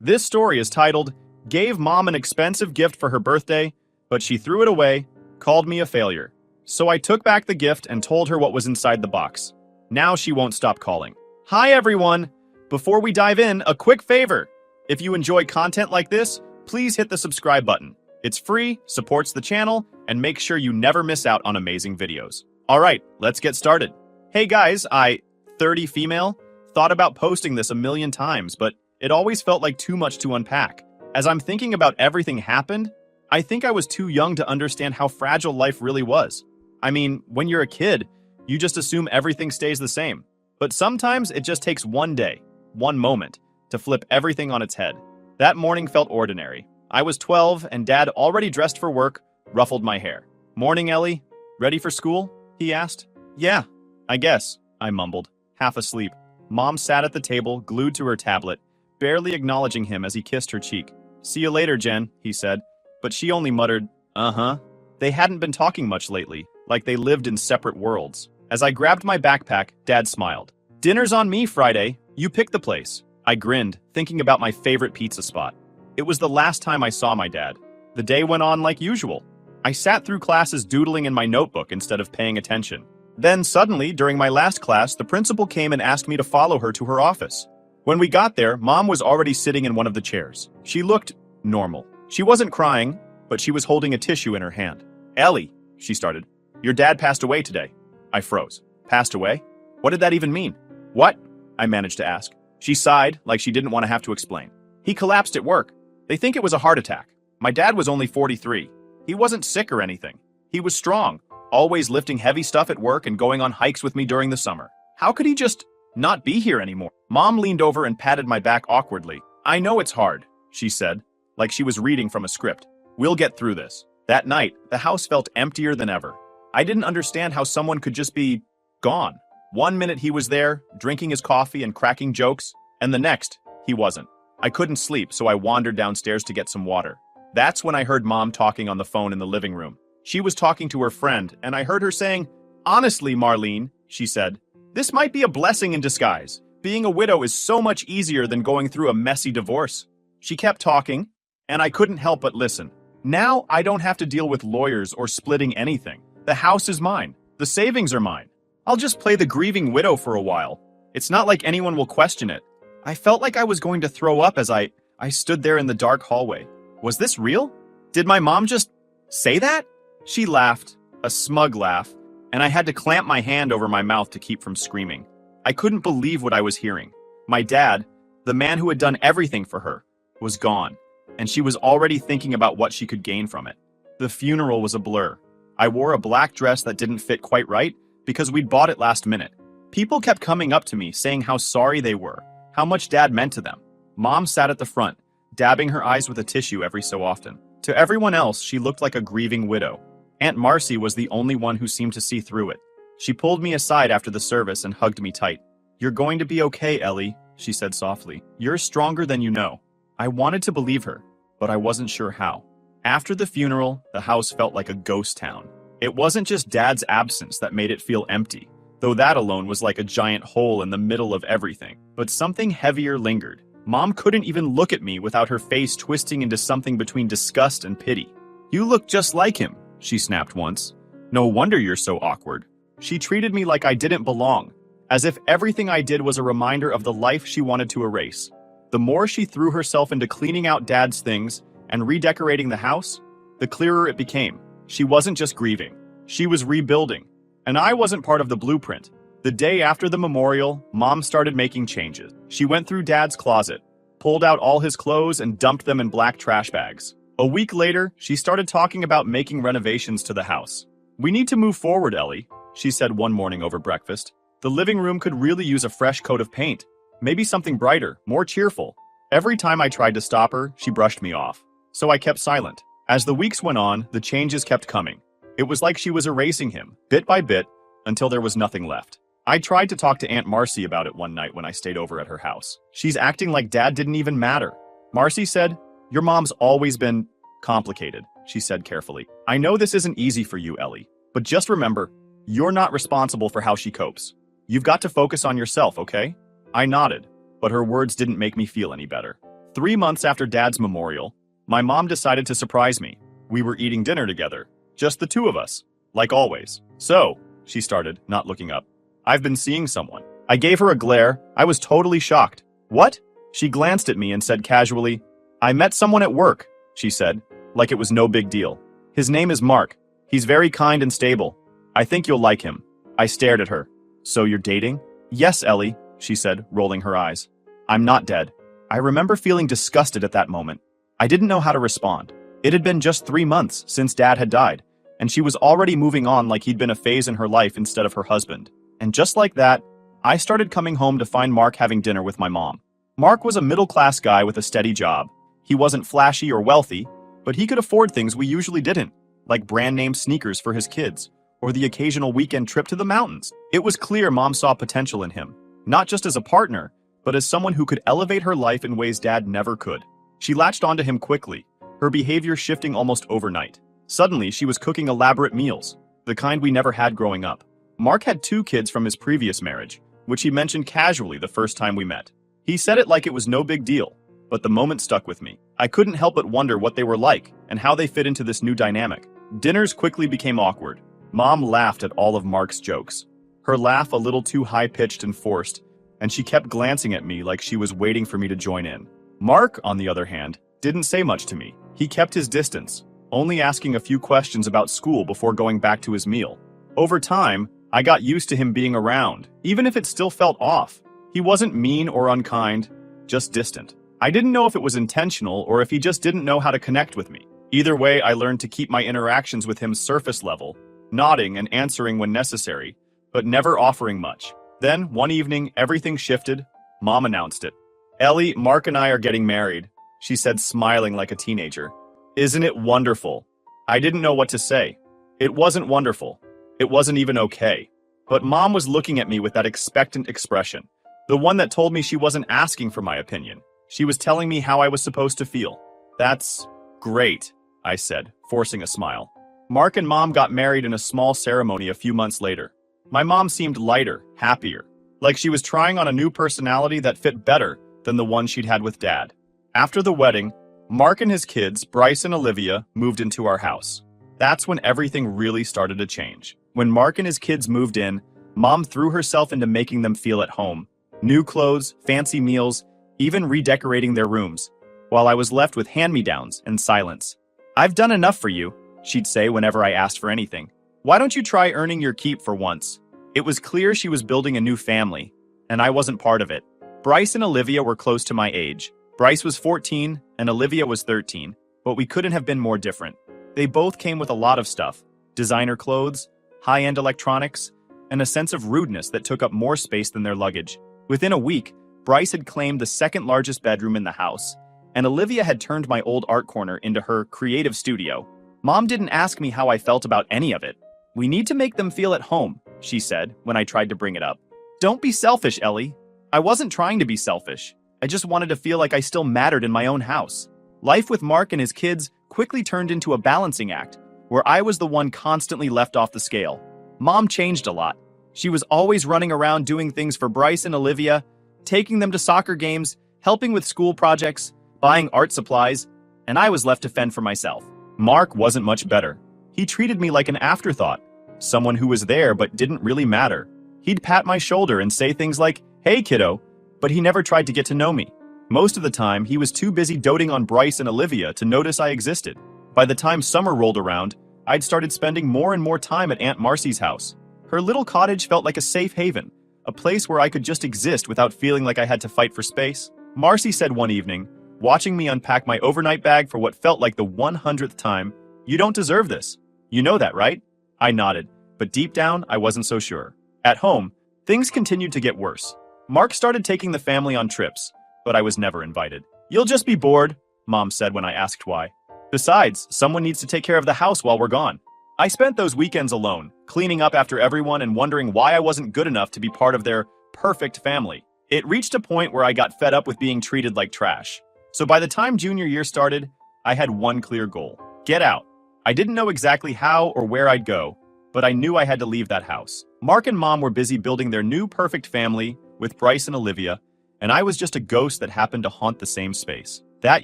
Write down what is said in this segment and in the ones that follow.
This story is titled, Gave Mom an Expensive Gift for Her Birthday, but She Threw It Away, Called Me a Failure. So I took back the gift and told her what was inside the box. Now she won't stop calling. Hi everyone! Before we dive in, a quick favor. If you enjoy content like this, please hit the subscribe button. It's free, supports the channel, and make sure you never miss out on amazing videos. Alright, let's get started. Hey guys, 30 female, thought about posting this a million times, but it always felt like too much to unpack. As I'm thinking about everything happened, I think I was too young to understand how fragile life really was. I mean, when you're a kid, you just assume everything stays the same. But sometimes it just takes one day, one moment, to flip everything on its head. That morning felt ordinary. I was 12 and Dad, already dressed for work, ruffled my hair. Morning, Ellie. Ready for school? He asked. Yeah, I guess, I mumbled, half asleep. Mom sat at the table, glued to her tablet, barely acknowledging him as he kissed her cheek. See you later, Jen, he said. But she only muttered, uh-huh. They hadn't been talking much lately, like they lived in separate worlds. As I grabbed my backpack, Dad smiled. Dinner's on me, Friday. You pick the place. I grinned, thinking about my favorite pizza spot. It was the last time I saw my dad. The day went on like usual. I sat through classes doodling in my notebook instead of paying attention. Then suddenly, during my last class, the principal came and asked me to follow her to her office. When we got there, Mom was already sitting in one of the chairs. She looked normal. She wasn't crying, but she was holding a tissue in her hand. Ellie, she started, your dad passed away today. I froze. Passed away? What did that even mean? What? I managed to ask. She sighed, like she didn't want to have to explain. He collapsed at work. They think it was a heart attack. My dad was only 43. He wasn't sick or anything. He was strong, always lifting heavy stuff at work and going on hikes with me during the summer. How could he just not be here anymore? Mom leaned over and patted my back awkwardly. I know it's hard, she said, like she was reading from a script. We'll get through this. That night, the house felt emptier than ever. I didn't understand how someone could just be gone. One minute he was there, drinking his coffee and cracking jokes, and the next, he wasn't. I couldn't sleep, so I wandered downstairs to get some water. That's when I heard Mom talking on the phone in the living room. She was talking to her friend, and I heard her saying, Honestly, Marlene, she said, this might be a blessing in disguise. Being a widow is so much easier than going through a messy divorce. She kept talking, and I couldn't help but listen. Now I don't have to deal with lawyers or splitting anything. The house is mine. The savings are mine. I'll just play the grieving widow for a while. It's not like anyone will question it. I felt like I was going to throw up as I stood there in the dark hallway. Was this real? Did my mom just say that? She laughed, a smug laugh, and I had to clamp my hand over my mouth to keep from screaming. I couldn't believe what I was hearing. My dad, the man who had done everything for her, was gone, and she was already thinking about what she could gain from it. The funeral was a blur. I wore a black dress that didn't fit quite right because we'd bought it last minute. People kept coming up to me saying how sorry they were, how much Dad meant to them. Mom sat at the front, dabbing her eyes with a tissue every so often. To everyone else, she looked like a grieving widow. Aunt Marcy was the only one who seemed to see through it. She pulled me aside after the service and hugged me tight. You're going to be okay, Ellie, she said softly. You're stronger than you know. I wanted to believe her, but I wasn't sure how. After the funeral, the house felt like a ghost town. It wasn't just Dad's absence that made it feel empty, though that alone was like a giant hole in the middle of everything. But something heavier lingered. Mom couldn't even look at me without her face twisting into something between disgust and pity. You look just like him, she snapped once. No wonder you're so awkward. She treated me like I didn't belong, as if everything I did was a reminder of the life she wanted to erase. The more she threw herself into cleaning out Dad's things and redecorating the house, the clearer it became. She wasn't just grieving. She was rebuilding. And I wasn't part of the blueprint. The day after the memorial, Mom started making changes. She went through Dad's closet, pulled out all his clothes and dumped them in black trash bags. A week later, she started talking about making renovations to the house. We need to move forward, Ellie, she said one morning over breakfast. The living room could really use a fresh coat of paint. Maybe something brighter, more cheerful. Every time I tried to stop her, she brushed me off. So I kept silent. As the weeks went on, the changes kept coming. It was like she was erasing him, bit by bit, until there was nothing left. I tried to talk to Aunt Marcy about it one night when I stayed over at her house. She's acting like Dad didn't even matter. Marcy said, Your mom's always been complicated, she said carefully. I know this isn't easy for you, Ellie, but just remember, you're not responsible for how she copes. You've got to focus on yourself, okay? I nodded, but her words didn't make me feel any better. 3 months after Dad's memorial, my mom decided to surprise me. We were eating dinner together, just the two of us, like always. So, she started, not looking up. I've been seeing someone. I gave her a glare. I was totally shocked. What? She glanced at me and said casually, I met someone at work, she said, like it was no big deal. His name is Mark. He's very kind and stable. I think you'll like him. I stared at her. So you're dating? Yes, Ellie, she said, rolling her eyes. I'm not dead. I remember feeling disgusted at that moment. I didn't know how to respond. It had been just 3 months since Dad had died, and she was already moving on like he'd been a phase in her life instead of her husband. And just like that, I started coming home to find Mark having dinner with my mom. Mark was a middle-class guy with a steady job. He wasn't flashy or wealthy, but he could afford things we usually didn't, like brand-name sneakers for his kids, or the occasional weekend trip to the mountains. It was clear Mom saw potential in him, not just as a partner, but as someone who could elevate her life in ways Dad never could. She latched onto him quickly, her behavior shifting almost overnight. Suddenly, she was cooking elaborate meals, the kind we never had growing up. Mark had 2 kids from his previous marriage, which he mentioned casually the first time we met. He said it like it was no big deal, but the moment stuck with me. I couldn't help but wonder what they were like and how they fit into this new dynamic. Dinners quickly became awkward. Mom laughed at all of Mark's jokes, her laugh a little too high-pitched and forced, and she kept glancing at me like she was waiting for me to join in. Mark, on the other hand, didn't say much to me. He kept his distance, only asking a few questions about school before going back to his meal. Over time, I got used to him being around, even if it still felt off. He wasn't mean or unkind, just distant. I didn't know if it was intentional or if he just didn't know how to connect with me. Either way, I learned to keep my interactions with him surface level, nodding and answering when necessary, but never offering much. Then, one evening, everything shifted. Mom announced it. Ellie, Mark and I are getting married, she said, smiling like a teenager. Isn't it wonderful? I didn't know what to say. It wasn't wonderful. It wasn't even okay. But Mom was looking at me with that expectant expression, the one that told me she wasn't asking for my opinion. She was telling me how I was supposed to feel. That's great, I said, forcing a smile. Mark and Mom got married in a small ceremony a few months later. My mom seemed lighter, happier, like she was trying on a new personality that fit better than the one she'd had with Dad. After the wedding, Mark and his kids, Bryce and Olivia, moved into our house. That's when everything really started to change. When Mark and his kids moved in, Mom threw herself into making them feel at home. New clothes, fancy meals, even redecorating their rooms, while I was left with hand-me-downs and silence. I've done enough for you, she'd say whenever I asked for anything. Why don't you try earning your keep for once? It was clear she was building a new family, and I wasn't part of it. Bryce and Olivia were close to my age. Bryce was 14 and Olivia was 13, but we couldn't have been more different. They both came with a lot of stuff: designer clothes, high-end electronics, and a sense of rudeness that took up more space than their luggage. Within a week, Bryce had claimed the second largest bedroom in the house, and Olivia had turned my old art corner into her creative studio. Mom didn't ask me how I felt about any of it. We need to make them feel at home, she said when I tried to bring it up. Don't be selfish, Ellie. I wasn't trying to be selfish. I just wanted to feel like I still mattered in my own house. Life with Mark and his kids quickly turned into a balancing act, where I was the one constantly left off the scale. Mom changed a lot. She was always running around doing things for Bryce and Olivia, taking them to soccer games, helping with school projects, buying art supplies, and I was left to fend for myself. Mark wasn't much better. He treated me like an afterthought, someone who was there but didn't really matter. He'd pat my shoulder and say things like, "Hey, kiddo," but he never tried to get to know me. Most of the time, he was too busy doting on Bryce and Olivia to notice I existed. By the time summer rolled around, I'd started spending more and more time at Aunt Marcy's house. Her little cottage felt like a safe haven, a place where I could just exist without feeling like I had to fight for space. Marcy said one evening, watching me unpack my overnight bag for what felt like the 100th time, "You don't deserve this. You know that, right?" I nodded, but deep down, I wasn't so sure. At home, things continued to get worse. Mark started taking the family on trips, but I was never invited. "You'll just be bored," Mom said when I asked why. "Besides, someone needs to take care of the house while we're gone." I spent those weekends alone, cleaning up after everyone and wondering why I wasn't good enough to be part of their perfect family. It reached a point where I got fed up with being treated like trash. So by the time junior year started, I had one clear goal: get out. I didn't know exactly how or where I'd go, but I knew I had to leave that house. Mark and Mom were busy building their new perfect family with Bryce and Olivia, and I was just a ghost that happened to haunt the same space. That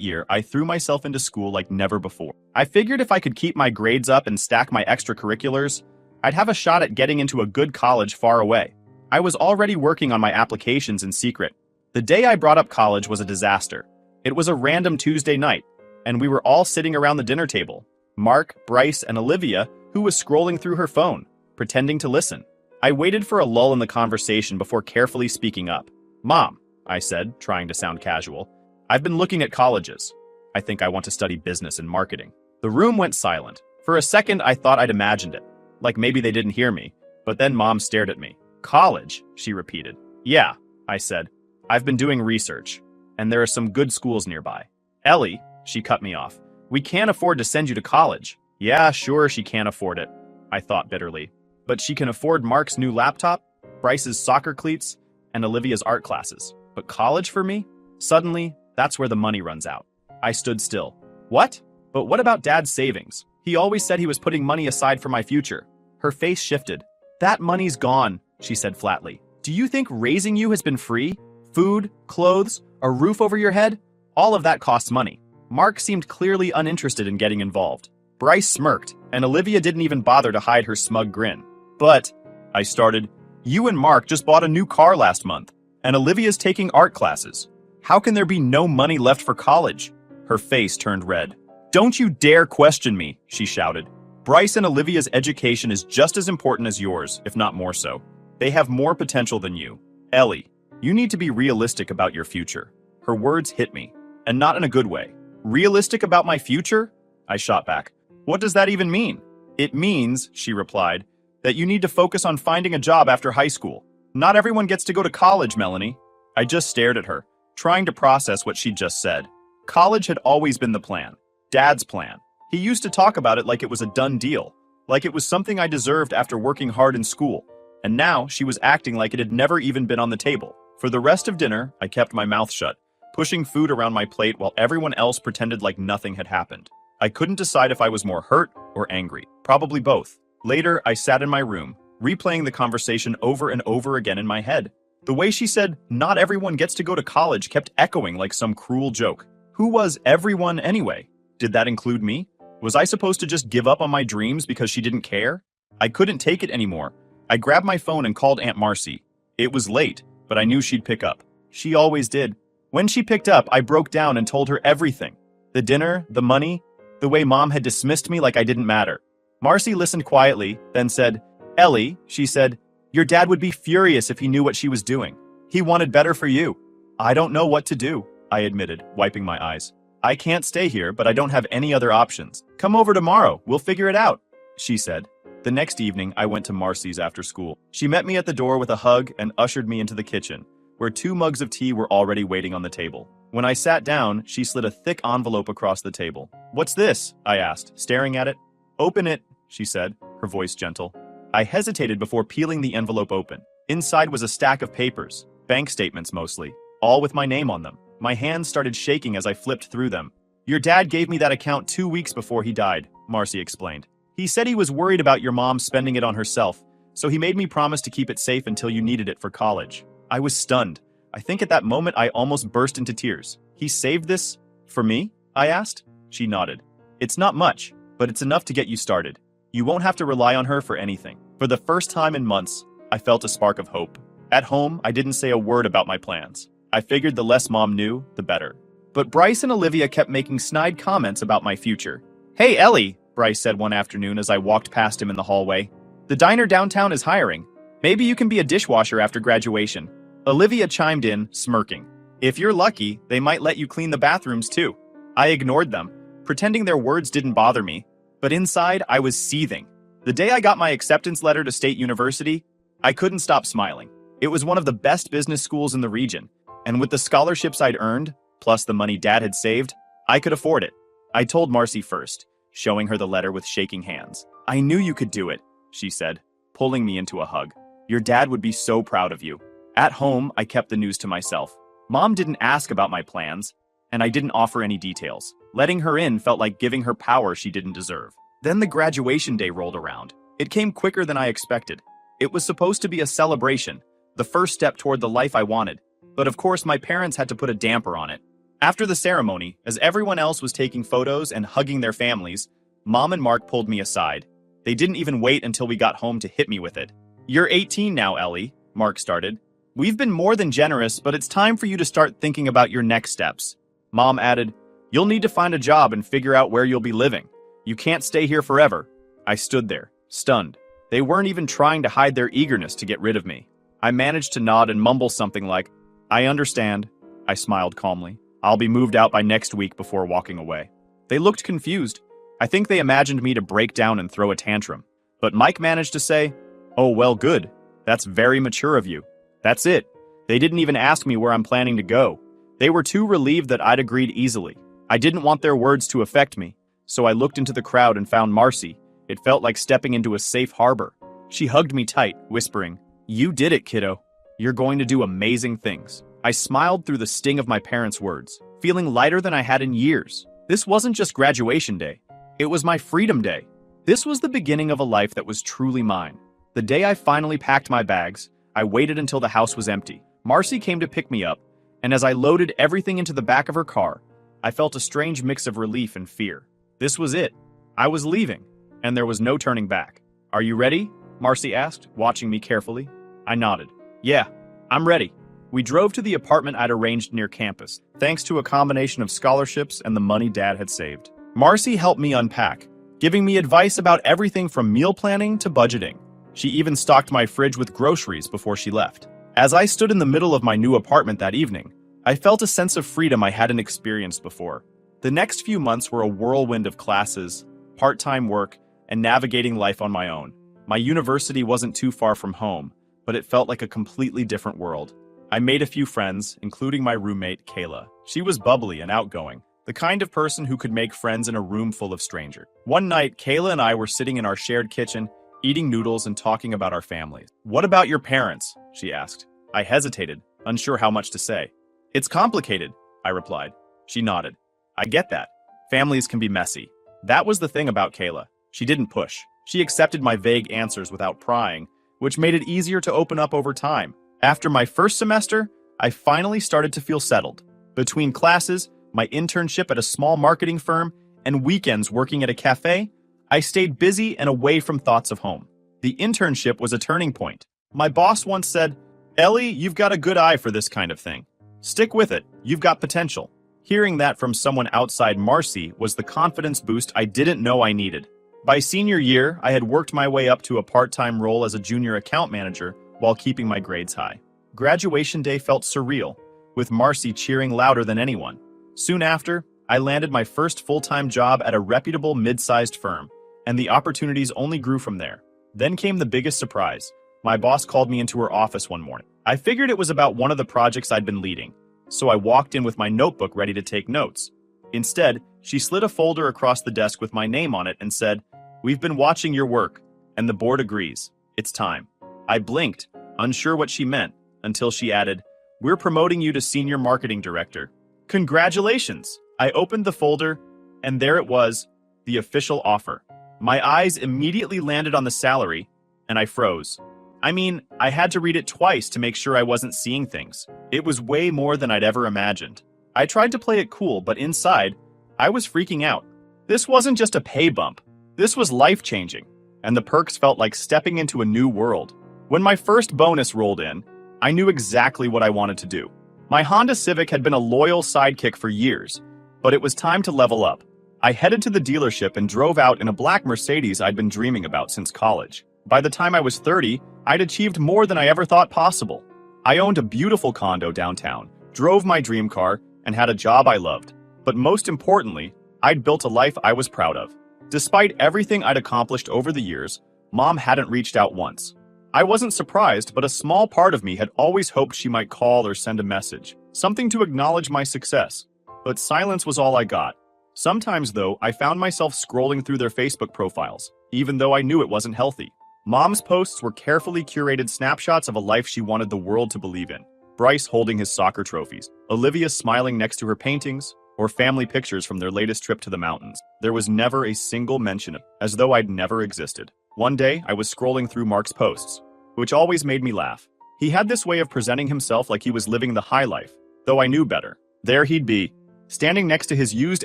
year, I threw myself into school like never before. I figured if I could keep my grades up and stack my extracurriculars, I'd have a shot at getting into a good college far away. I was already working on my applications in secret. The day I brought up college was a disaster. It was a random Tuesday night, and we were all sitting around the dinner table. Mark, Bryce, and Olivia, who was scrolling through her phone, pretending to listen. I waited for a lull in the conversation before carefully speaking up. "Mom," I said, trying to sound casual, "I've been looking at colleges. I think I want to study business and marketing." The room went silent. For a second, I thought I'd imagined it, like maybe they didn't hear me, but then Mom stared at me. "College?" she repeated. "Yeah," I said. "I've been doing research, and there are some good schools nearby." "Ellie," she cut me off, "we can't afford to send you to college." "Yeah, sure she can't afford it," I thought bitterly. "But she can afford Mark's new laptop, Bryce's soccer cleats, and Olivia's art classes. But college for me?" Suddenly, that's where the money runs out. I stood still. "What? But what about Dad's savings? He always said he was putting money aside for my future." Her face shifted. "That money's gone," she said flatly. "Do you think raising you has been free? Food, clothes, a roof over your head? All of that costs money." Mark seemed clearly uninterested in getting involved. Bryce smirked, and Olivia didn't even bother to hide her smug grin. "But," I started, "you and Mark just bought a new car last month, and Olivia's taking art classes. How can there be no money left for college?" Her face turned red. "Don't you dare question me," she shouted. "Bryce and Olivia's education is just as important as yours, if not more so. They have more potential than you. Ellie, you need to be realistic about your future." Her words hit me, and not in a good way. "Realistic about my future?" I shot back. "What does that even mean?" "It means," she replied, "that you need to focus on finding a job after high school. Not everyone gets to go to college, Melanie." I just stared at her, trying to process what she'd just said. College had always been the plan. Dad's plan. He used to talk about it like it was a done deal, like it was something I deserved after working hard in school. And now she was acting like it had never even been on the table. For the rest of dinner, I kept my mouth shut, pushing food around my plate while everyone else pretended like nothing had happened. I couldn't decide if I was more hurt or angry. Probably both. Later, I sat in my room, replaying the conversation over and over again in my head. The way she said, "Not everyone gets to go to college," kept echoing like some cruel joke. Who was everyone anyway? Did that include me? Was I supposed to just give up on my dreams because she didn't care? I couldn't take it anymore. I grabbed my phone and called Aunt Marcy. It was late, but I knew she'd pick up. She always did. When she picked up, I broke down and told her everything. The dinner, the money, the way Mom had dismissed me like I didn't matter. Marcy listened quietly, then said, "Ellie," she said, "your dad would be furious if he knew what she was doing. He wanted better for you." "I don't know what to do," I admitted, wiping my eyes. "I can't stay here, but I don't have any other options. Come over tomorrow, we'll figure it out," she said. The next evening, I went to Marcy's after school. She met me at the door with a hug and ushered me into the kitchen, where 2 mugs of tea were already waiting on the table. When I sat down, she slid a thick envelope across the table. "What's this?" I asked, staring at it. "Open it," she said, her voice gentle. I hesitated before peeling the envelope open. Inside was a stack of papers, bank statements mostly, all with my name on them. My hands started shaking as I flipped through them. "Your dad gave me that account 2 weeks before he died," Marcy explained. "He said he was worried about your mom spending it on herself, so he made me promise to keep it safe until you needed it for college." I was stunned. I think at that moment I almost burst into tears. "He saved this for me?" I asked. She nodded. "It's not much, but it's enough to get you started. You won't have to rely on her for anything." For the first time in months, I felt a spark of hope. At home, I didn't say a word about my plans. I figured the less Mom knew, the better. But Bryce and Olivia kept making snide comments about my future. "Hey, Ellie," Bryce said one afternoon as I walked past him in the hallway. "The diner downtown is hiring. Maybe you can be a dishwasher after graduation." Olivia chimed in, smirking. "If you're lucky, they might let you clean the bathrooms too." I ignored them, pretending their words didn't bother me. But inside, I was seething. The day I got my acceptance letter to State University, I couldn't stop smiling. It was one of the best business schools in the region, and with the scholarships I'd earned, plus the money Dad had saved, I could afford it. I told Marcy first, showing her the letter with shaking hands. "I knew you could do it," she said, pulling me into a hug. "Your dad would be so proud of you." At home, I kept the news to myself. Mom didn't ask about my plans, and I didn't offer any details. Letting her in felt like giving her power she didn't deserve. Then the graduation day rolled around. It came quicker than I expected. It was supposed to be a celebration, the first step toward the life I wanted. But of course, my parents had to put a damper on it. After the ceremony, as everyone else was taking photos and hugging their families, Mom and Mark pulled me aside. They didn't even wait until we got home to hit me with it. "You're 18 now, Ellie," Mark started. "We've been more than generous, but it's time for you to start thinking about your next steps." Mom added, "You'll need to find a job and figure out where you'll be living. You can't stay here forever." I stood there, stunned. They weren't even trying to hide their eagerness to get rid of me. I managed to nod and mumble something like, "I understand." I smiled calmly. "I'll be moved out by next week," before walking away. They looked confused. I think they imagined me to break down and throw a tantrum. But Mike managed to say, "Oh, well, good. That's very mature of you." That's it. They didn't even ask me where I'm planning to go. They were too relieved that I'd agreed easily. I didn't want their words to affect me, so I looked into the crowd and found Marcy. It felt like stepping into a safe harbor. She hugged me tight, whispering, "You did it, kiddo. You're going to do amazing things." I smiled through the sting of my parents' words, feeling lighter than I had in years. This wasn't just graduation day. It was my freedom day. This was the beginning of a life that was truly mine. The day I finally packed my bags, I waited until the house was empty. Marcy came to pick me up, and as I loaded everything into the back of her car, I felt a strange mix of relief and fear. This was it. I was leaving, and there was no turning back. "Are you ready?" Marcy asked, watching me carefully. I nodded. "Yeah, I'm ready." We drove to the apartment I'd arranged near campus, thanks to a combination of scholarships and the money Dad had saved. Marcy helped me unpack, giving me advice about everything from meal planning to budgeting. She even stocked my fridge with groceries before she left. As I stood in the middle of my new apartment that evening, I felt a sense of freedom I hadn't experienced before. The next few months were a whirlwind of classes, part-time work, and navigating life on my own. My university wasn't too far from home, but it felt like a completely different world. I made a few friends, including my roommate, Kayla. She was bubbly and outgoing, the kind of person who could make friends in a room full of strangers. One night, Kayla and I were sitting in our shared kitchen, eating noodles and talking about our families. "What about your parents?" she asked. I hesitated, unsure how much to say. "It's complicated," I replied. She nodded. "I get that. Families can be messy." That was the thing about Kayla. She didn't push. She accepted my vague answers without prying, which made it easier to open up over time. After my first semester, I finally started to feel settled. Between classes, my internship at a small marketing firm, and weekends working at a cafe, I stayed busy and away from thoughts of home. The internship was a turning point. My boss once said, "Ellie, you've got a good eye for this kind of thing. Stick with it, you've got potential." Hearing that from someone outside Marcy was the confidence boost I didn't know I needed. By senior year, I had worked my way up to a part-time role as a junior account manager while keeping my grades high. Graduation day felt surreal, with Marcy cheering louder than anyone. Soon after, I landed my first full-time job at a reputable mid-sized firm, and the opportunities only grew from there. Then came the biggest surprise. My boss called me into her office one morning. I figured it was about one of the projects I'd been leading, so I walked in with my notebook ready to take notes. Instead, she slid a folder across the desk with my name on it and said, "We've been watching your work, and the board agrees. It's time." I blinked, unsure what she meant, until she added, "We're promoting you to Senior Marketing Director." Congratulations! I opened the folder, and there it was, the official offer. My eyes immediately landed on the salary, and I froze. I mean, I had to read it twice to make sure I wasn't seeing things. It was way more than I'd ever imagined. I tried to play it cool, but inside, I was freaking out. This wasn't just a pay bump. This was life-changing, and the perks felt like stepping into a new world. When my first bonus rolled in, I knew exactly what I wanted to do. My Honda Civic had been a loyal sidekick for years, but it was time to level up. I headed to the dealership and drove out in a black Mercedes I'd been dreaming about since college. By the time I was 30, I'd achieved more than I ever thought possible. I owned a beautiful condo downtown, drove my dream car, and had a job I loved. But most importantly, I'd built a life I was proud of. Despite everything I'd accomplished over the years, Mom hadn't reached out once. I wasn't surprised, but a small part of me had always hoped she might call or send a message, something to acknowledge my success. But silence was all I got. Sometimes, though, I found myself scrolling through their Facebook profiles, even though I knew it wasn't healthy. Mom's posts were carefully curated snapshots of a life she wanted the world to believe in. Bryce holding his soccer trophies, Olivia smiling next to her paintings, or family pictures from their latest trip to the mountains. There was never a single mention of it, as though I'd never existed. One day, I was scrolling through Mark's posts, which always made me laugh. He had this way of presenting himself like he was living the high life, though I knew better. There he'd be, standing next to his used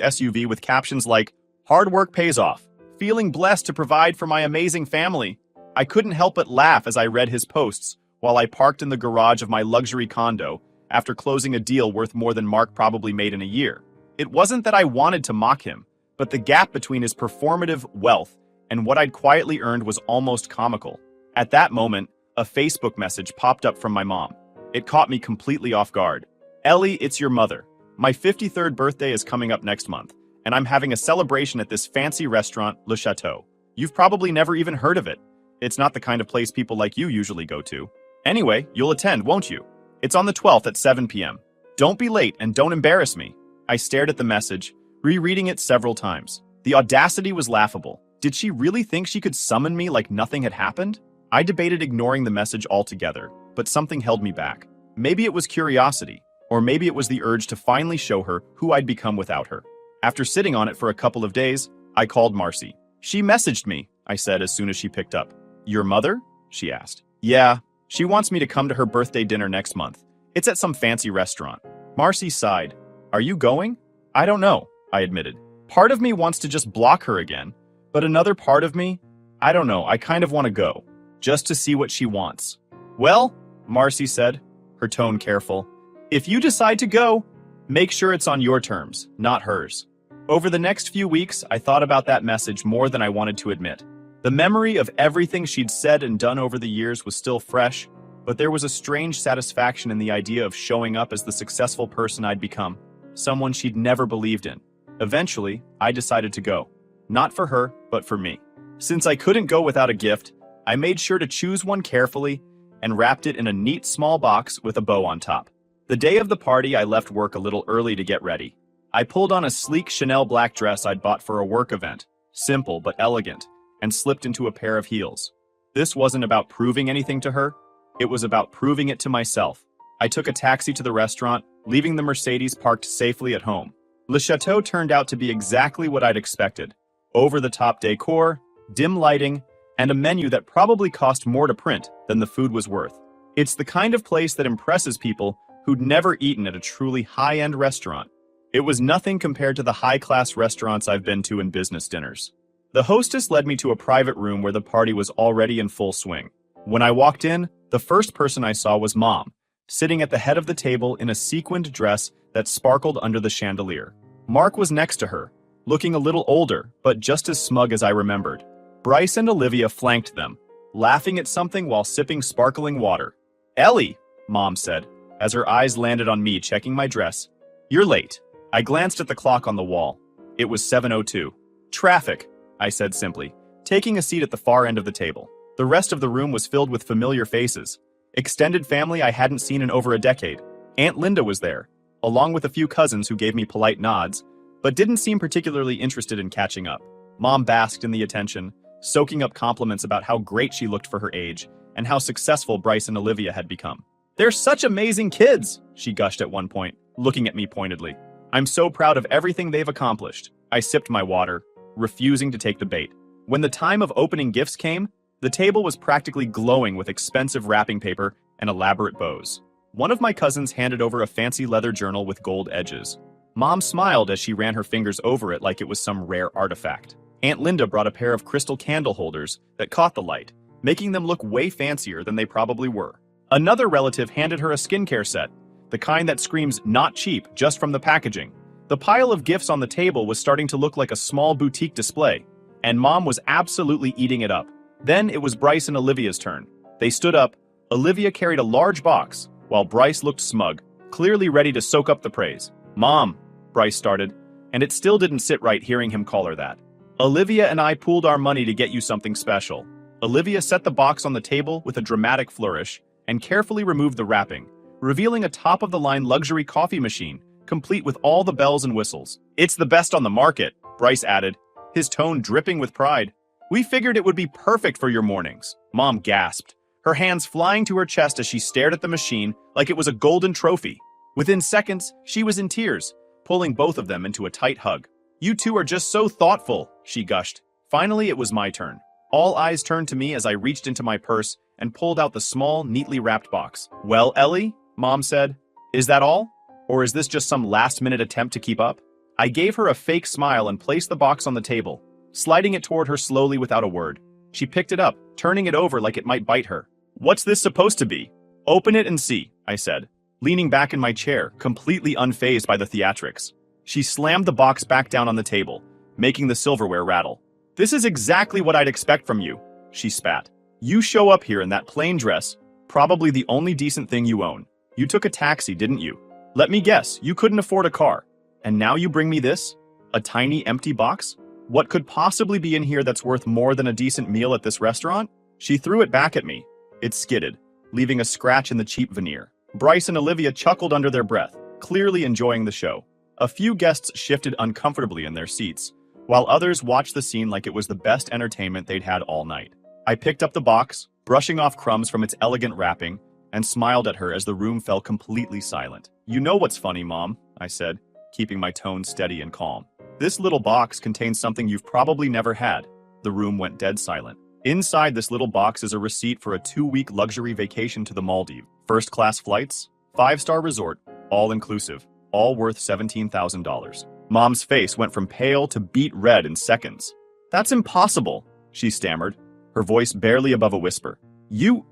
SUV with captions like, "Hard work pays off. Feeling blessed to provide for my amazing family." I couldn't help but laugh as I read his posts while I parked in the garage of my luxury condo after closing a deal worth more than Mark probably made in a year. It wasn't that I wanted to mock him, but the gap between his performative wealth and what I'd quietly earned was almost comical. At that moment, a Facebook message popped up from my mom. It caught me completely off guard. "Ellie, it's your mother. My 53rd birthday is coming up next month, and I'm having a celebration at this fancy restaurant, Le Chateau. You've probably never even heard of it. It's not the kind of place people like you usually go to. Anyway, you'll attend, won't you? It's on the 12th at 7 p.m. Don't be late and don't embarrass me." I stared at the message, rereading it several times. The audacity was laughable. Did she really think she could summon me like nothing had happened? I debated ignoring the message altogether, but something held me back. Maybe it was curiosity, or maybe it was the urge to finally show her who I'd become without her. After sitting on it for a couple of days, I called Marcy. "She messaged me," I said as soon as she picked up. "Your mother?" she asked. "Yeah, she wants me to come to her birthday dinner next month. It's at some fancy restaurant." Marcy sighed. "Are you going?" "I don't know," I admitted. Part of me wants to just block her again, but another part of me, I don't know, I kind of want to go, just to see what she wants. "Well," Marcy said, her tone careful, "if you decide to go, make sure it's on your terms, not hers." Over the next few weeks, I thought about that message more than I wanted to admit. The memory of everything she'd said and done over the years was still fresh, but there was a strange satisfaction in the idea of showing up as the successful person I'd become, someone she'd never believed in. Eventually, I decided to go. Not for her, but for me. Since I couldn't go without a gift, I made sure to choose one carefully and wrapped it in a neat small box with a bow on top. The day of the party, I left work a little early to get ready. I pulled on a sleek Chanel black dress I'd bought for a work event, simple but elegant, and slipped into a pair of heels. This wasn't about proving anything to her, it was about proving it to myself. I took a taxi to the restaurant, leaving the Mercedes parked safely at home. Le Chateau turned out to be exactly what I'd expected. Over-the-top decor, dim lighting, and a menu that probably cost more to print than the food was worth. It's the kind of place that impresses people who'd never eaten at a truly high-end restaurant. It was nothing compared to the high-class restaurants I've been to in business dinners. The hostess led me to a private room where the party was already in full swing. When I walked in, the first person I saw was Mom, sitting at the head of the table in a sequined dress that sparkled under the chandelier. Mark was next to her, looking a little older, but just as smug as I remembered. Bryce and Olivia flanked them, laughing at something while sipping sparkling water. "Ellie," Mom said, as her eyes landed on me checking my dress. "You're late." I glanced at the clock on the wall. It was 7:02. "Traffic," I said simply, taking a seat at the far end of the table. The rest of the room was filled with familiar faces. Extended family I hadn't seen in over a decade. Aunt Linda was there, along with a few cousins who gave me polite nods, but didn't seem particularly interested in catching up. Mom basked in the attention, soaking up compliments about how great she looked for her age and how successful Bryce and Olivia had become. "They're such amazing kids," she gushed at one point, looking at me pointedly. "I'm so proud of everything they've accomplished." I sipped my water, refusing to take the bait. When the time of opening gifts came, the table was practically glowing with expensive wrapping paper and elaborate bows. One of my cousins handed over a fancy leather journal with gold edges. Mom smiled as she ran her fingers over it like it was some rare artifact. Aunt Linda brought a pair of crystal candle holders that caught the light, making them look way fancier than they probably were. Another relative handed her a skincare set, the kind that screams not cheap just from the packaging. The pile of gifts on the table was starting to look like a small boutique display, and Mom was absolutely eating it up. Then it was Bryce and Olivia's turn. They stood up. Olivia carried a large box, while Bryce looked smug, clearly ready to soak up the praise. "Mom," Bryce started, and it still didn't sit right hearing him call her that. "Olivia and I pooled our money to get you something special." Olivia set the box on the table with a dramatic flourish and carefully removed the wrapping, revealing a top-of-the-line luxury coffee machine, complete with all the bells and whistles. "It's the best on the market," Bryce added, his tone dripping with pride. "We figured it would be perfect for your mornings." Mom gasped, her hands flying to her chest as she stared at the machine like it was a golden trophy. Within seconds, she was in tears, pulling both of them into a tight hug. "You two are just so thoughtful," she gushed. Finally, it was my turn. All eyes turned to me as I reached into my purse and pulled out the small, neatly wrapped box. "Well, Ellie," Mom said, "is that all? Or is this just some last-minute attempt to keep up?" I gave her a fake smile and placed the box on the table, sliding it toward her slowly without a word. She picked it up, turning it over like it might bite her. "What's this supposed to be?" "Open it and see," I said, leaning back in my chair, completely unfazed by the theatrics. She slammed the box back down on the table, making the silverware rattle. "This is exactly what I'd expect from you," she spat. "You show up here in that plain dress, probably the only decent thing you own. You took a taxi, didn't you? Let me guess, you couldn't afford a car. And now you bring me this? A tiny empty box? What could possibly be in here that's worth more than a decent meal at this restaurant?" She threw it back at me. It skidded, leaving a scratch in the cheap veneer. Bryce and Olivia chuckled under their breath, clearly enjoying the show. A few guests shifted uncomfortably in their seats, while others watched the scene like it was the best entertainment they'd had all night. I picked up the box, brushing off crumbs from its elegant wrapping, and smiled at her as the room fell completely silent. "You know what's funny, Mom," I said, keeping my tone steady and calm. "This little box contains something you've probably never had." The room went dead silent. Inside this little box is a receipt for a 2-week luxury vacation to the Maldives. First-class flights, 5-star resort, all-inclusive, all worth $17,000. Mom's face went from pale to beet red in seconds. "That's impossible," she stammered, her voice barely above a whisper. You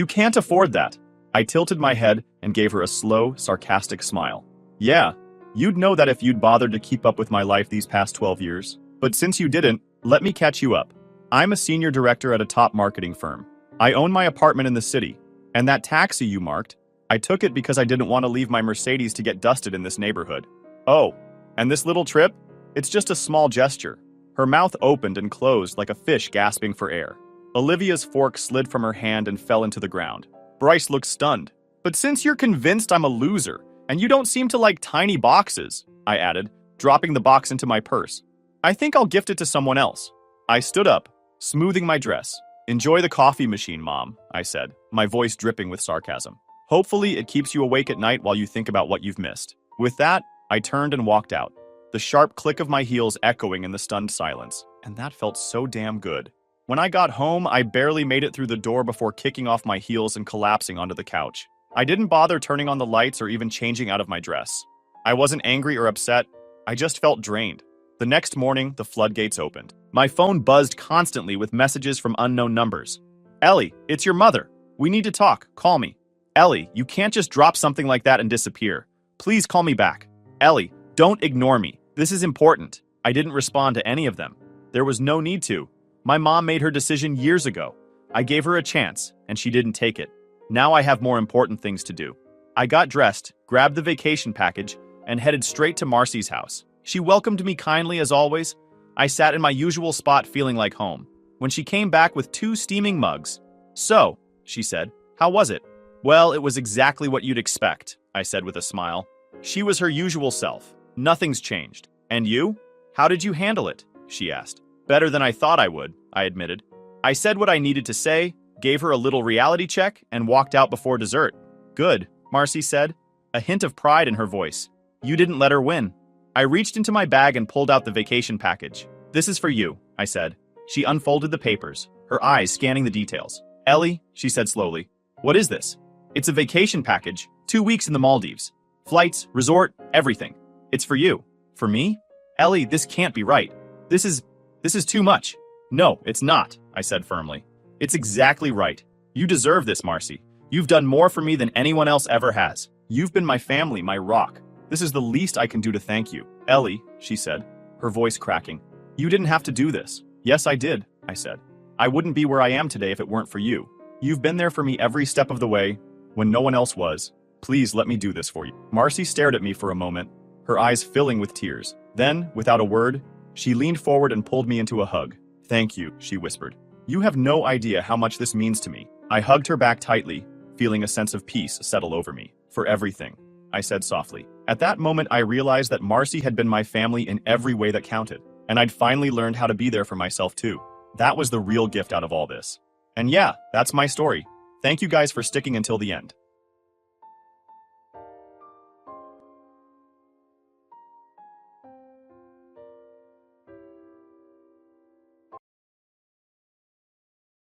can't afford that." I tilted my head and gave her a slow, sarcastic smile. "Yeah, you'd know that if you'd bothered to keep up with my life these past 12 years. But since you didn't, let me catch you up. I'm a senior director at a top marketing firm. I own my apartment in the city. And that taxi you marked, I took it because I didn't want to leave my Mercedes to get dusted in this neighborhood. Oh, and this little trip? It's just a small gesture." Her mouth opened and closed like a fish gasping for air. Olivia's fork slid from her hand and fell into the ground. Bryce looked stunned. "But since you're convinced I'm a loser, and you don't seem to like tiny boxes," I added, dropping the box into my purse, "I think I'll gift it to someone else." I stood up, smoothing my dress. "Enjoy the coffee machine, Mom," I said, my voice dripping with sarcasm. "Hopefully it keeps you awake at night while you think about what you've missed." With that, I turned and walked out, the sharp click of my heels echoing in the stunned silence, and that felt so damn good. When I got home, I barely made it through the door before kicking off my heels and collapsing onto the couch. I didn't bother turning on the lights or even changing out of my dress. I wasn't angry or upset, I just felt drained. The next morning, the floodgates opened. My phone buzzed constantly with messages from unknown numbers. "Ellie, it's your mother. We need to talk. Call me." "Ellie, you can't just drop something like that and disappear. Please call me back." "Ellie, don't ignore me. This is important." I didn't respond to any of them. There was no need to. My mom made her decision years ago. I gave her a chance, and she didn't take it. Now I have more important things to do. I got dressed, grabbed the vacation package, and headed straight to Marcy's house. She welcomed me kindly as always. I sat in my usual spot feeling like home. When she came back with 2 steaming mugs. "So," she said, "how was it?" "Well, it was exactly what you'd expect," I said with a smile. She was her usual self. Nothing's changed. "And you? How did you handle it?" she asked. "Better than I thought I would," I admitted. I said what I needed to say, gave her a little reality check, and walked out before dessert. "Good," Marcy said, a hint of pride in her voice. "You didn't let her win." I reached into my bag and pulled out the vacation package. "This is for you," I said. She unfolded the papers, her eyes scanning the details. "Ellie," she said slowly, "what is this?" "It's a vacation package, 2 weeks in the Maldives. Flights, resort, everything. It's for you." "For me?" "Ellie, this can't be right. This is too much." "No, it's not," I said firmly. "It's exactly right. You deserve this, Marcy. You've done more for me than anyone else ever has. You've been my family, my rock. This is the least I can do to thank you." "Ellie," she said, her voice cracking, "you didn't have to do this." "Yes, I did," I said. "I wouldn't be where I am today if it weren't for you. You've been there for me every step of the way, when no one else was. Please let me do this for you." Marcy stared at me for a moment, her eyes filling with tears. Then, without a word, she leaned forward and pulled me into a hug. "Thank you," she whispered. "You have no idea how much this means to me." I hugged her back tightly, feeling a sense of peace settle over me. "For everything," I said softly. At that moment, I realized that Marcy had been my family in every way that counted, and I'd finally learned how to be there for myself too. That was the real gift out of all this. And yeah, that's my story. Thank you guys for sticking until the end.